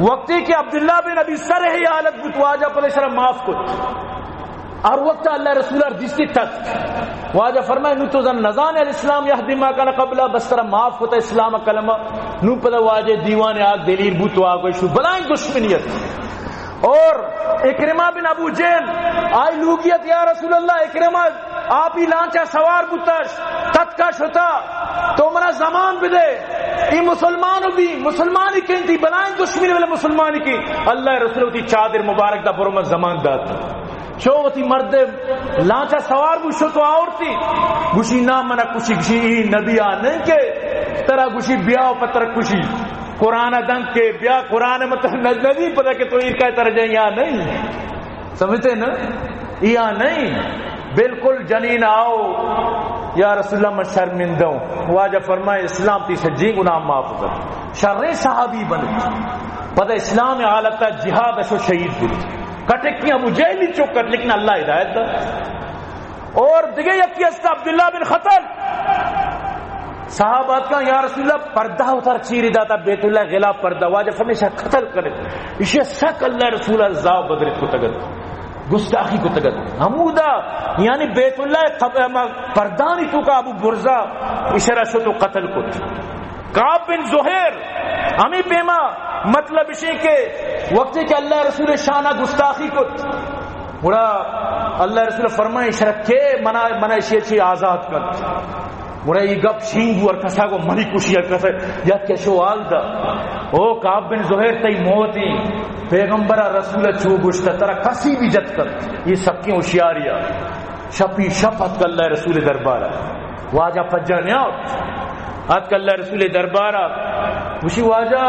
وقتی کہ عبداللہ بن ابی سر ہی حالت بھی تو واجہ پدا اشارہ معاف کت اور وقت اللہ رسول اللہ جس کی تک واجہ فرمائے نو تو زن نزان الاسلام یہدی ما کان قبلہ بس طرح معاف ہوتا اسلام کلمہ نو پدا واجہ دیوان آگ دلیر بوتو آگوئی شو بلائیں دشمنیت اور اکرمہ بن ابو جہل آئی لوگیت یا رسول اللہ اکرمہ آپ ہی لانچہ سوار بوتاش تتکش ہوتا تو منا زمان بدے ای مسلمانو بھی مسلمانی کینتی بلائیں دشمنی والے مسلمانی کی اللہ رسول اللہ چادر مبارک دا برمت زمان داتا شوتی مرد لانچا سوار بوشو تو آورتی گوشی نام منا کشی گشی نبی آنے کے ترہ گوشی بیاو پتر کشی قرآن دنگ کے بیا قرآن مطلب نبی پتا کہ تو ارکا ترجہ یہاں نہیں سمجھتے نا یہاں نہیں بالکل جنین آؤ یا رسول اللہ میں شرمندہ ہوں واجہ فرمائے اسلام تی سجی گناہ معاف کر شر صحابی بنے پتا اسلام حالتا جہاد اشو شہید بھی کٹکیاں ابو جہلی چوکت لیکن اللہ ہدایت دا اور دیگے یکی استا عبداللہ بن خطل صحابات کا یا رسول اللہ پردہ اتر چیری داتا بیت اللہ غلاف پردہ واجہ فرمیشہ قتل کرے اسے سک اللہ رسول اللہ زاو بدرت کو تگت گستاخی کو تگت حمودہ یعنی بیت اللہ پردانی تو کا ابو برزا اشارہ شو تو قتل کو کعب بن زہیر ہمیں پیما مطلب اسی کے وقت کہ اللہ رسول شانہ گستاخی کو بڑا اللہ رسول فرمائے اشارہ کے منع اسی آزاد کر بڑا یہ گپ شینگو اور کسا کو منی کشی کسا یا کشو آلدہ او کعب بن زہیر تی موتی پیغمبرہ رسول چو گشتا ترہ کسی بھی جت کر یہ سب کی ہوشیاریاں شپی شپت کا اللہ رسول دربارہ واجہ پجانے آت کا اللہ رسول دربارہ وشی واجہ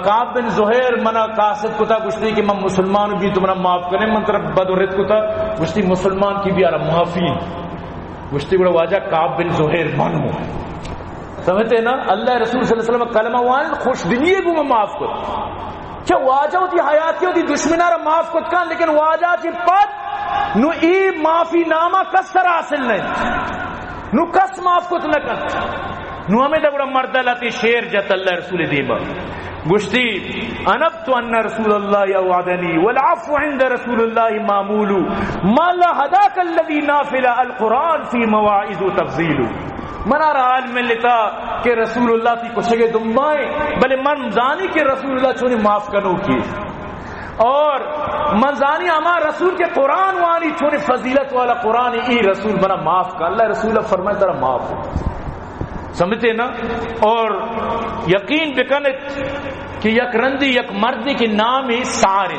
کعب بن زہیر منا قاصد کو تھا گشتی کہ میں مسلمان بھی تمہارا معاف کریں من طرف بدورت کو تھا گشتی مسلمان کی بھی آرہ معافی گشتی بڑا واجہ کعب بن زہیر منو سمجھتے نا اللہ رسول صلی اللہ علیہ وسلم کلمہ وان خوش دلیے کو میں معاف کر کیا واجہ ہوتی حیاتی ہوتی دشمنارہ معاف کر کن لیکن واجہ کی پت نو ای معافی نامہ کس طرح حاصل نہیں نو کس معاف کت لکن نو ہمیں دا بڑا مردہ لاتی شیر جت اللہ رسول دیبا گشتی انبت ان رسول اللہ وعدنی والعفو عند رسول اللہ معمول ما لا حداک الذی نافل القرآن فی مواعظ و تفضیل منا رہا علم لیتا کہ رسول اللہ تی کشگے دنبائیں بلے من زانی کہ رسول اللہ چونی معاف کنو کی اور منزانی ہما رسول کے قرآن وانی چونی فضیلت والا قرآن ای رسول بنا معاف کا اللہ رسول فرمائے ترہ معاف ہو سمجھتے نا اور یقین بکنت کہ یک رندی یک مردی کے نام سار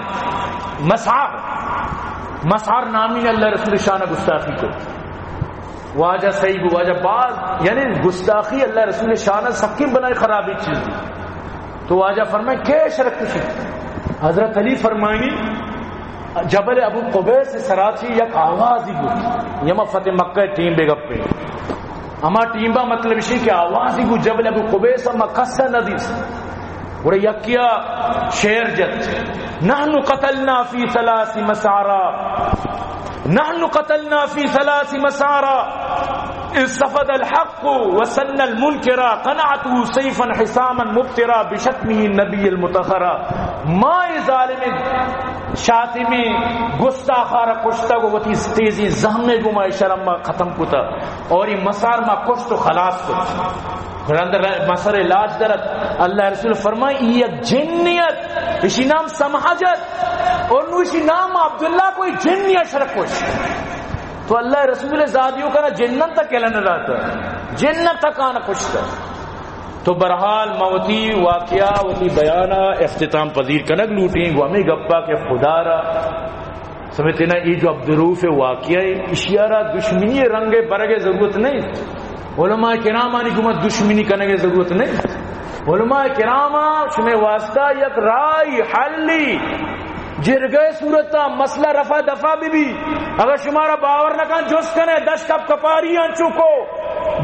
مسعر نامی نے اللہ رسول شانہ گستاخی کو واجہ صحیح واجہ بعض یعنی گستاخی اللہ رسول شانہ سب کی بنائی خرابی چیز دی تو واجہ فرمائے کہ شرک کشی حضرت علی فرمائیں گی جبل ابو قبیس سے سراچی یک آواز ہی گو یما فتح مکہ ٹیم بے گپ پہ اما ٹیم با مطلب اسی کہ آواز ہی گو جبل ابو قبیس اما قصہ ندیس اور یکیا شیر جت نحن قتلنا فی ثلاث مسارا نحن قتلنا فی ثلاث مسارا استفد الحق وسن المنکر قنعته سیفا حساما مبترا بشتمه النبی المتخرا ما ظالم شاتمی گستاخار کشتا کو وتی تیزی زہمے گما شرم ختم کتا اور یہ مسار ما کشت و خلاص کت اندر مسئلہ علاج درد اللہ رسول فرمائے یہ جنیت اسی نام سمحجت اور نو اسی نام عبداللہ کوئی جنیت شرکوش تو اللہ رسول زادیوں کا نا جنت تک کہلنے رہتا جنت تک آنا کچھ تو برحال موتی واقعہ وتی بیانہ اختتام پذیر کنگ لوٹیں گوامی گپا کے خدا را سمجھتے نا یہ جو عبدالروف واقعہ اشیارہ دشمنی رنگ برگے ضرورت نہیں علماء کرام آنی کمت دشمنی کرنے کی ضرورت نہیں علماء کرام شمیں واسطہ یک رائی حلی جرگئے صورتا مسئلہ رفع دفع بھی اگر شمارا باور نکان جس کنے دش کپ کپاری انچو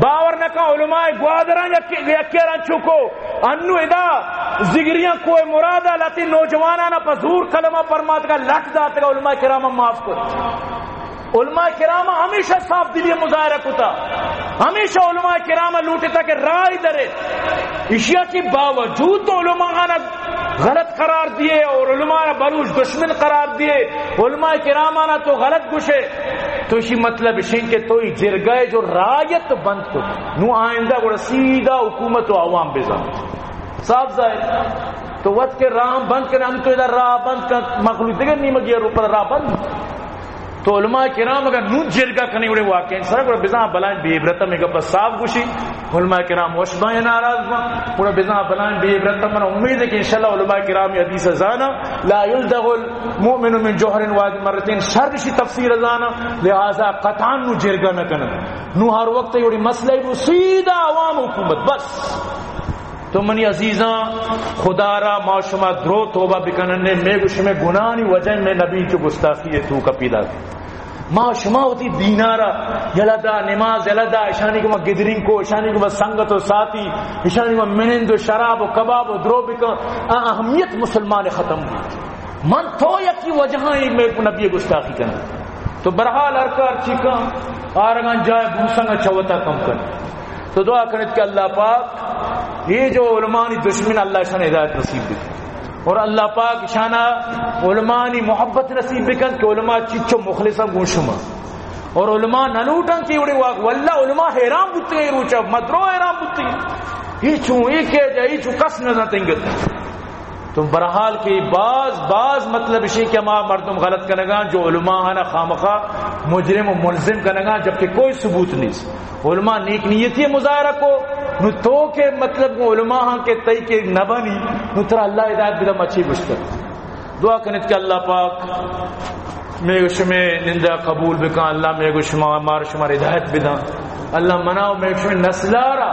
باور نکان علماء گوادران یکیران چکو انو ادا زگریاں کوئی مرادہ لاتی نوجوانانا پذور کلمہ پرمات کا لٹ داتا گا علماء کرام معاف کر علماء کرام ہمیشہ صاف دلی مظاہرہ کتا ہمیشہ علماء کرام لوٹتا کہ رائے درے اشیاء کی باوجود تو علماء غلط قرار دیے اور علماء بلوچ دشمن قرار دیے علماء کرامانا تو غلط گشے تو اسی مطلب اشین کے تو ہی جرگئے جو رایت بند کو نو آئندہ گوڑا سیدھا حکومت و عوام بزن صاحب ظاہر تو وقت کے راہ بند کرنے ہم تو ادھر راہ بند کر مخلوق دیگر نہیں مگیا روپر راہ بند تو علماء کرام اگر نو جرگا کنے اڑے واقع انسان کو بزاں بلائیں بے عبرت میں گپ صاف گوشی علماء کرام وشبا ناراض با پورا بزاں بلائیں بے عبرت من امید ہے کہ انشاءاللہ علماء کرام حدیث زانا لا يلدغ المؤمن من جوهر واحد مرتين شر شی تفسیر زانا لہذا قطعا نو جرگا نہ کنا نو ہر وقت یہ مسئلہ ہے سیدھا عوام حکومت بس تو منی عزیزاں خدا را ما شما درو توبہ بکننے میں گوش میں گناہ نہیں وجہ میں نبی کی گستاخی ہے تو کا پیدا ما شما ہوتی دینارا یلدا نماز یلدا اشانی کو گدرین کو اشانی کو سنگت و ساتھی اشانی کو منند و شراب و کباب و درو بکن اہمیت مسلمان ختم ہوئی من تو یکی وجہ ہی میں نبی گستاخی کرنا تو برحال ارکار چکا آرگان جائے بوسنگا چوتا کم کرنا تو دعا کرنے کہ اللہ پاک یہ جو علماء دشمن اللہ شان ہدایت نصیب دی اور اللہ پاک شانہ علماء نی محبت نصیب بکن کہ علماء چچو مخلصا گوشما اور علماء نلوٹن کی اڑے واق واللہ علماء حیران بوتے ہیں روچا مدرو حیران بوتے ہیں یہ چون ایک ہے جائی چون کس نظر تنگت تو برحال کی بعض مطلب اسی کہ ہما مردم غلط کنگا جو علماء ہیں خامخواہ مجرم و ملزم کنگا جبکہ کوئی ثبوت نہیں علماء نیک نیتی مظاہرہ کو نو تو کے مطلب علماء ہاں کے تئی کے نبانی نو ترہ اللہ ہدایت بدم اچھی گشتر دعا کنت کہ اللہ پاک میں شمع نندہ قبول بکا اللہ میں شمع مار شمار ہدایت بدا اللہ مناو میں شمع نسلارا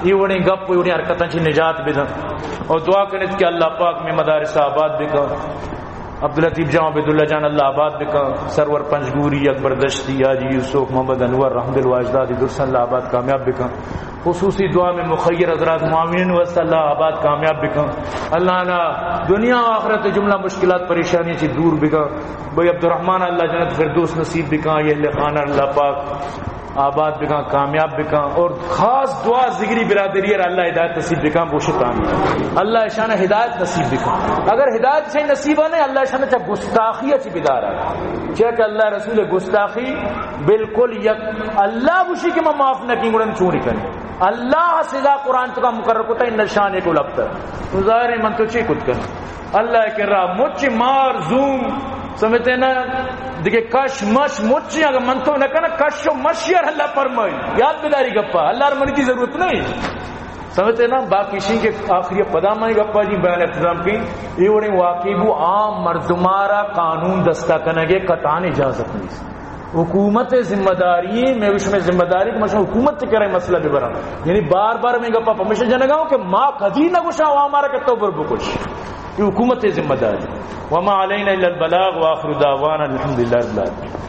یہ وڑی گپ وڑی حرکتاں چی نجات بدا اور دعا کنت کہ اللہ پاک میں مدارس آباد بکا عبداللطیف جان عبداللہ جان اللہ آباد بکا سرور پنجگوری اکبر دشتی حاجی یوسف محمد انور رحمد الواجداد درسن اللہ آباد کامیاب بکا خصوصی دعا میں مخیر حضرات معاون وصل اللہ آباد کامیاب بکا اللہ نا دنیا و آخرت جملہ مشکلات پریشانی سے دور بکا بھئی عبدالرحمن اللہ جنت فردوس نصیب بکا یہ خانہ اللہ پاک آباد بکا کامیاب بکا اور خاص دعا ذکری برادری ہے اللہ ہدایت نصیب بکا بوشت کامیاب اللہ شان ہدایت نصیب بکا اگر ہدایت سے نصیبہ نہیں اللہ شان چاہ گستاخی اچھی بدار ہے چاہ کہ اللہ رسول گستاخی بالکل یک اللہ بوشی کے میں معاف نہ کی گڑن چوری کریں اللہ سزا قرآن تو کا مقرر کتا ان نشانے کو لبتا تو ظاہر من تو چی کت کریں اللہ کر رہا مچ مار زوم سمجھتے نا دیکھے کش مش مچی اگر من تو نہ کنا کش و مشی اور اللہ فرمائی یاد بداری گپا اللہ رمانی کی ضرورت نہیں سمجھتے نا باقی شین کے آخری پدامائی گپا جی بیان افتظام کی یہ وڑی واقعی بو عام مردمارا قانون دستا کنگے قطعان اجازت نہیں حکومت ذمہ داری میں اس میں ذمہ داری کہ مشہور حکومت سے کرے مسئلہ بھی برا یعنی بار بار میں گپا پرمیشن جنگا ہوں کہ ماں کدی نہ گشا ہوا ہمارا کہ تو بربو کچھ یہ حکومت ذمہ داری وما علینا الا البلاغ واخر دعوانا الحمدللہ رب العالمین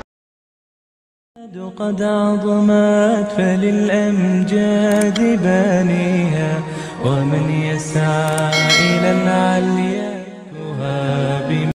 قد عظمت فللأمجاد بانيها ومن يسعى إلى العليا